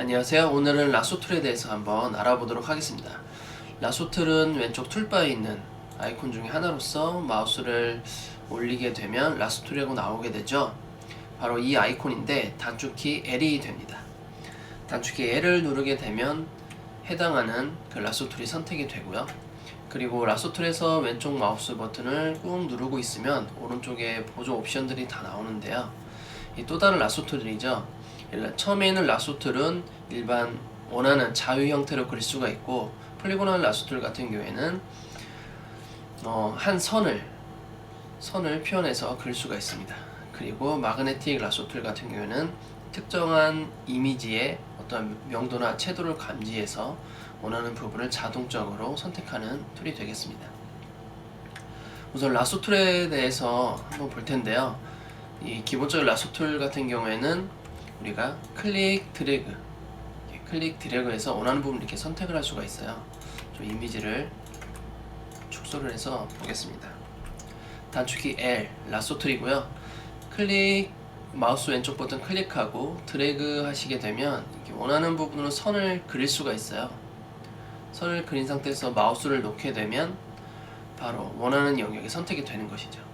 안녕하세요. 오늘은 라sso 툴에 대해서 한번 알아보도록 하겠습니다. 라sso 툴은 왼쪽 툴바에 있는 아이콘 중에 하나로서 마우스를 올리게 되면 라sso 툴이라고 나오게 되죠. 바로 이 아이콘인데 단축키 L이 됩니다. 단축키 L을 누르게 되면 해당하는 그 라sso 툴이 선택이 되고요. 그리고 라sso 툴에서 왼쪽 마우스 버튼을 꾹 누르고 있으면 오른쪽에 보조 옵션들이 다 나오는데요. 이 또 다른 라sso 툴이죠. 처음에 있는 라sso 툴은 일반 원하는 자유 형태로 그릴 수가 있고, 폴리곤al 라sso 툴 같은 경우에는 한 선을 표현해서 그릴 수가 있습니다. 그리고 마그네틱 라sso 툴 같은 경우에는 특정한 이미지의 어떤 명도나 채도를 감지해서 원하는 부분을 자동적으로 선택하는 툴이 되겠습니다. 우선 라sso 툴에 대해서 한번 볼 텐데요. 이 기본적인 라sso 툴 같은 경우에는 우리가 클릭 드래그해서 원하는 부분을 이렇게 선택을 할 수가 있어요. 좀 이미지를 축소를 해서 보겠습니다. 단축키 L 라sso 툴이고요. 마우스 왼쪽 버튼 클릭하고 드래그 하시게 되면 이렇게 원하는 부분으로 선을 그릴 수가 있어요. 선을 그린 상태에서 마우스를 놓게 되면 바로 원하는 영역이 선택이 되는 것이죠.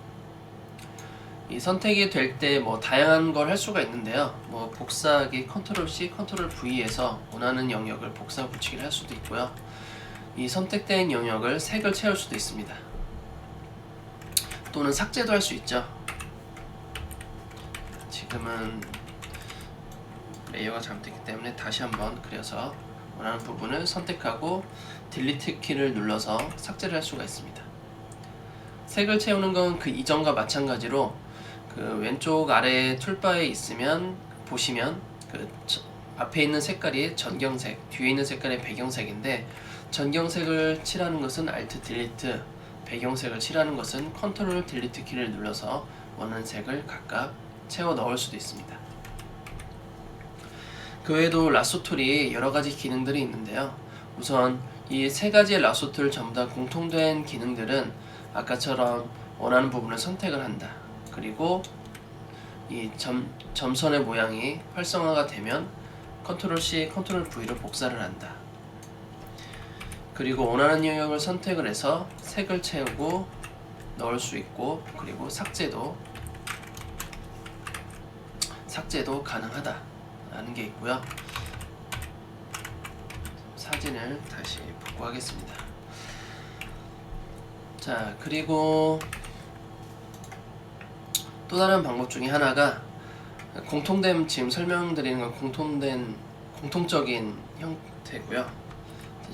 이 선택이 될 때 다양한 걸 할 수가 있는데요. 복사하기 컨트롤 C, 컨트롤 V에서 원하는 영역을 복사 붙이기를 할 수도 있고요. 이 선택된 영역을 색을 채울 수도 있습니다. 또는 삭제도 할 수 있죠. 지금은 레이어가 잘못됐기 때문에 다시 한번 그려서 원하는 부분을 선택하고 딜리트 키를 눌러서 삭제를 할 수가 있습니다. 색을 채우는 건 그 이전과 마찬가지로 그 왼쪽 아래 툴바에 보시면 그 앞에 있는 색깔이 전경색, 뒤에 있는 색깔이 배경색인데, 전경색을 칠하는 것은 Alt 딜리트, 배경색을 칠하는 것은 컨트롤 딜리트 키를 눌러서 원하는 색을 각각 채워 넣을 수도 있습니다. 그 외에도 라sso 툴이 여러 가지 기능들이 있는데요. 우선 이 세 가지의 라sso 툴 전부 다 공통된 기능들은 아까처럼 원하는 부분을 선택을 한다. 그리고 이 점선의 모양이 활성화가 되면 컨트롤 C, 컨트롤 V로 복사를 한다. 그리고 원하는 영역을 선택을 해서 색을 채우고 넣을 수 있고, 그리고 삭제도 가능하다라는 게 있고요. 사진을 다시 복구하겠습니다. 자, 그리고 또 다른 방법 중에 하나가 지금 설명드리는 건 공통적인 형태고요.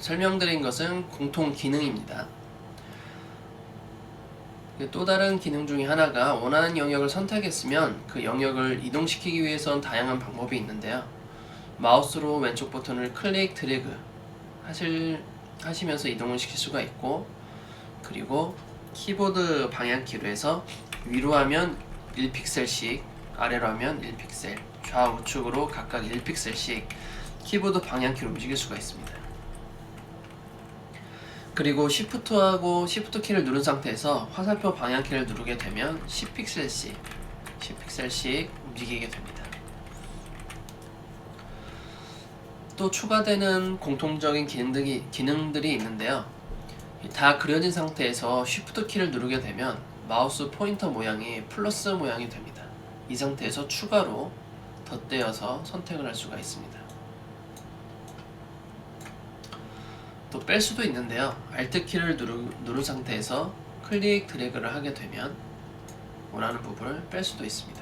설명드린 것은 공통 기능입니다. 또 다른 기능 중에 하나가 원하는 영역을 선택했으면 그 영역을 이동시키기 위해서는 다양한 방법이 있는데요. 마우스로 왼쪽 버튼을 클릭 드래그 하시면서 이동을 시킬 수가 있고, 그리고 키보드 방향키로 해서 위로 하면 1픽셀씩, 아래로 하면 1픽셀, 좌우측으로 각각 1픽셀씩 키보드 방향키로 움직일 수가 있습니다. 그리고 Shift 키를 누른 상태에서 화살표 방향키를 누르게 되면 10픽셀씩 움직이게 됩니다. 또 추가되는 공통적인 기능들이 있는데요. 다 그려진 상태에서 Shift 키를 누르게 되면 마우스 포인터 모양이 플러스 모양이 됩니다. 이 상태에서 추가로 덧대어서 선택을 할 수가 있습니다. 또 뺄 수도 있는데요. Alt 키를 누른 상태에서 클릭 드래그를 하게 되면 원하는 부분을 뺄 수도 있습니다.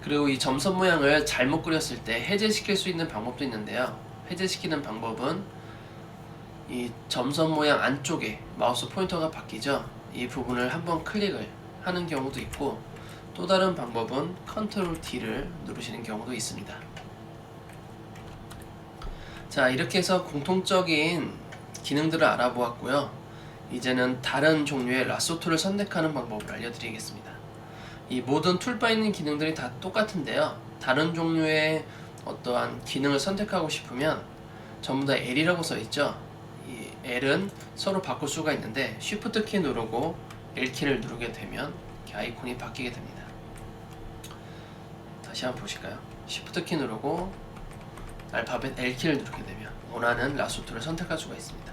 그리고 이 점선 모양을 잘못 그렸을 때 해제시킬 수 있는 방법도 있는데요. 해제시키는 방법은 이 점선 모양 안쪽에 마우스 포인터가 바뀌죠. 이 부분을 한번 클릭을 하는 경우도 있고, 또 다른 방법은 컨트롤 D를 누르시는 경우도 있습니다. 자, 이렇게 해서 공통적인 기능들을 알아보았고요. 이제는 다른 종류의 라sso 툴을 선택하는 방법을 알려드리겠습니다. 이 모든 툴바에 있는 기능들이 다 똑같은데요. 다른 종류의 어떠한 기능을 선택하고 싶으면 전부 다 L이라고 써있죠. 이 L은 서로 바꿀 수가 있는데, Shift 키 누르고 L키를 누르게 되면 이렇게 아이콘이 바뀌게 됩니다. 다시 한번 보실까요? Shift 키 누르고 알파벳 L키를 누르게 되면 원하는 라소토를 선택할 수가 있습니다.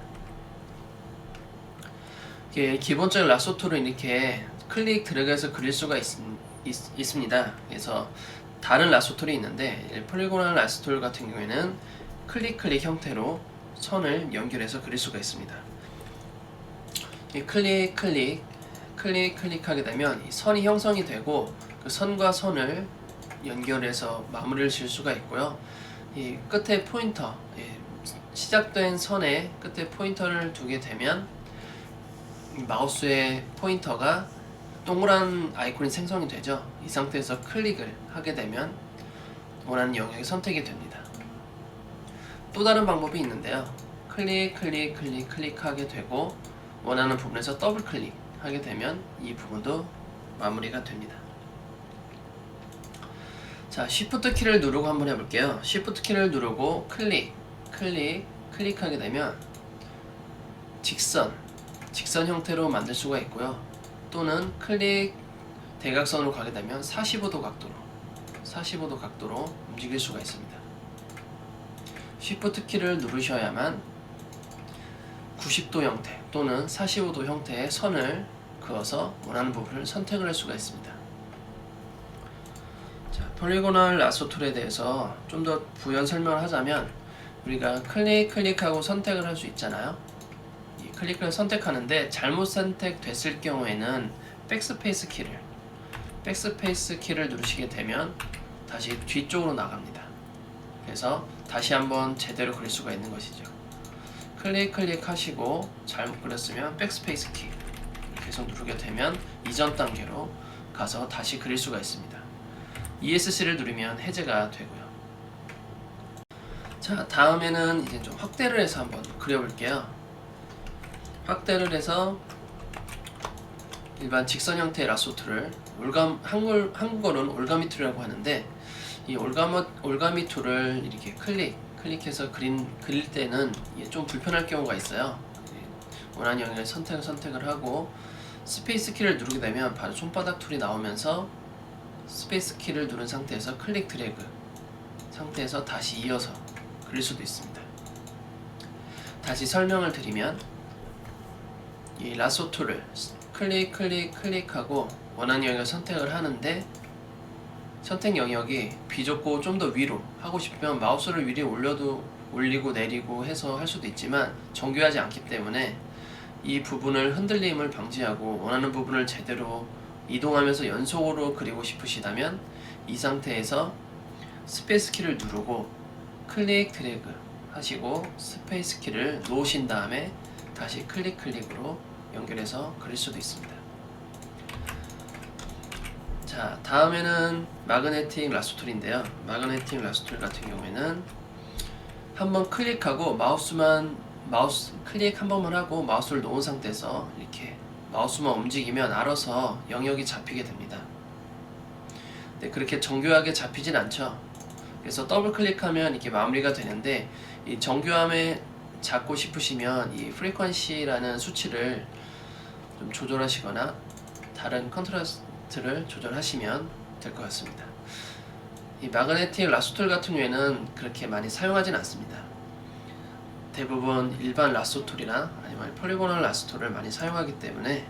이게 기본적인 라소토를 이렇게 클릭 드래그해서 그릴 수가 있습니다. 그래서 다른 라소툴이 있는데 폴리곤al 라소툴 같은 경우에는 클릭 형태로 선을 연결해서 그릴 수가 있습니다. 이 클릭하게 되면 이 선이 형성이 되고 그 선과 선을 연결해서 마무리를 지을 수가 있고요. 이 끝에 포인터, 시작된 선의 끝에 포인터를 두게 되면 마우스의 포인터가 동그란 아이콘이 생성이 되죠. 이 상태에서 클릭을 하게 되면 원하는 영역이 선택이 됩니다. 또 다른 방법이 있는데요. 클릭하게 되고 원하는 부분에서 더블 클릭하게 되면 이 부분도 마무리가 됩니다. 자, Shift 키를 누르고 한번 해볼게요. Shift 키를 누르고 클릭하게 되면 직선 형태로 만들 수가 있고요. 또는 대각선으로 가게 되면 45도 각도로 움직일 수가 있습니다. Shift 키를 누르셔야만 90도 형태 또는 45도 형태의 선을 그어서 원하는 부분을 선택을 할 수가 있습니다. 자, 폴리곤al 라소 툴에 대해서 좀 더 부연 설명을 하자면 우리가 클릭하고 선택을 할 수 있잖아요. 이 클릭을 선택하는데 잘못 선택됐을 경우에는 백스페이스 키를 누르시게 되면 다시 뒤쪽으로 나갑니다. 그래서 다시 한번 제대로 그릴 수가 있는 것이죠. 클릭하시고 잘못 그렸으면 백스페이스 키 계속 누르게 되면 이전 단계로 가서 다시 그릴 수가 있습니다. ESC를 누르면 해제가 되고요. 자, 다음에는 이제 좀 확대를 해서 한번 그려볼게요. 확대를 해서 일반 직선 형태의 라소툴을 한국어로는 올가미 툴이라고 하는데 이 올가미 툴을 이렇게 클릭해서 그릴 때는 좀 불편할 경우가 있어요. 원하는 영역을 선택을 하고 스페이스 키를 누르게 되면 바로 손바닥 툴이 나오면서 스페이스 키를 누른 상태에서 클릭 드래그 상태에서 다시 이어서 그릴 수도 있습니다. 다시 설명을 드리면 이 라소 툴을 클릭하고 원하는 영역을 선택을 하는데 선택 영역이 비좁고 좀 더 위로 하고 싶으면 마우스를 위로 올리고 내리고 해서 할 수도 있지만 정교하지 않기 때문에 이 부분을 흔들림을 방지하고 원하는 부분을 제대로 이동하면서 연속으로 그리고 싶으시다면 이 상태에서 스페이스 키를 누르고 클릭 드래그 하시고 스페이스 키를 놓으신 다음에 다시 클릭으로 연결해서 그릴 수도 있습니다. 자, 다음에는 마그네틱 라소 툴인데요. 마그네틱 라소 툴 같은 경우에는 한번 클릭하고 마우스 클릭 한 번만 하고 마우스를 놓은 상태에서 이렇게 마우스만 움직이면 알아서 영역이 잡히게 됩니다. 근데 그렇게 정교하게 잡히진 않죠. 그래서 더블 클릭하면 이렇게 마무리가 되는데 이 정교함에 잡고 싶으시면 이 프리퀀시라는 수치를 좀 조절하시거나 다른 컨트라스트를 조절하시면 될 것 같습니다. 이 마그네틱 라소 툴 같은 경우에는 그렇게 많이 사용하진 않습니다. 대부분 일반 라소 툴이나 아니면 폴리곤al 라소 툴을 많이 사용하기 때문에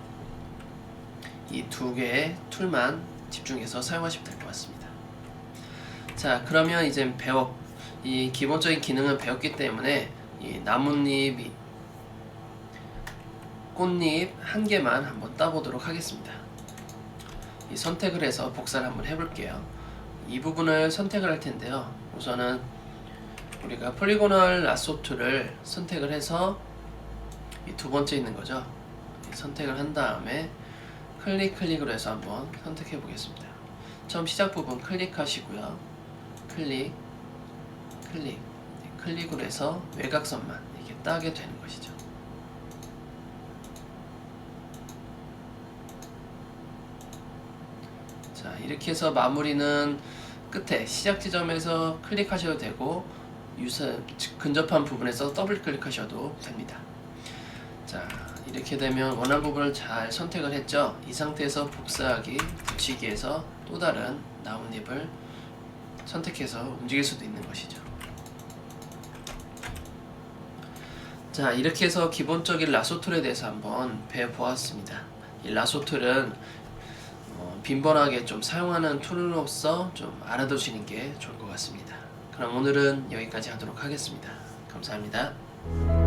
이 두 개의 툴만 집중해서 사용하시면 될 것 같습니다. 자, 그러면 이제 이 기본적인 기능은 배웠기 때문에 이 나뭇잎, 꽃잎 한 개만 한번 따보도록 하겠습니다. 이 선택을 해서 복사를 한번 해볼게요. 이 부분을 선택을 할 텐데요. 우선은 우리가 폴리곤al 라소 툴을 선택을 해서 이 두 번째 있는 거죠. 선택을 한 다음에 클릭으로 해서 한번 선택해 보겠습니다. 처음 시작 부분 클릭하시고요. 클릭으로 해서 외곽선만 이렇게 따게 되는 것이죠. 자, 이렇게 해서 마무리는 끝에 시작 지점에서 클릭하셔도 되고 근접한 부분에서 더블 클릭하셔도 됩니다. 자, 이렇게 되면 원하는 부분을 잘 선택을 했죠. 이 상태에서 복사하기, 붙이기에서 또 다른 나뭇잎을 선택해서 움직일 수도 있는 것이죠. 자, 이렇게 해서 기본적인 라소 툴에 대해서 한번 배워보았습니다. 이 라소 툴은 빈번하게 좀 사용하는 툴로서 좀 알아두시는 게 좋을 것 같습니다. 그럼 오늘은 여기까지 하도록 하겠습니다. 감사합니다.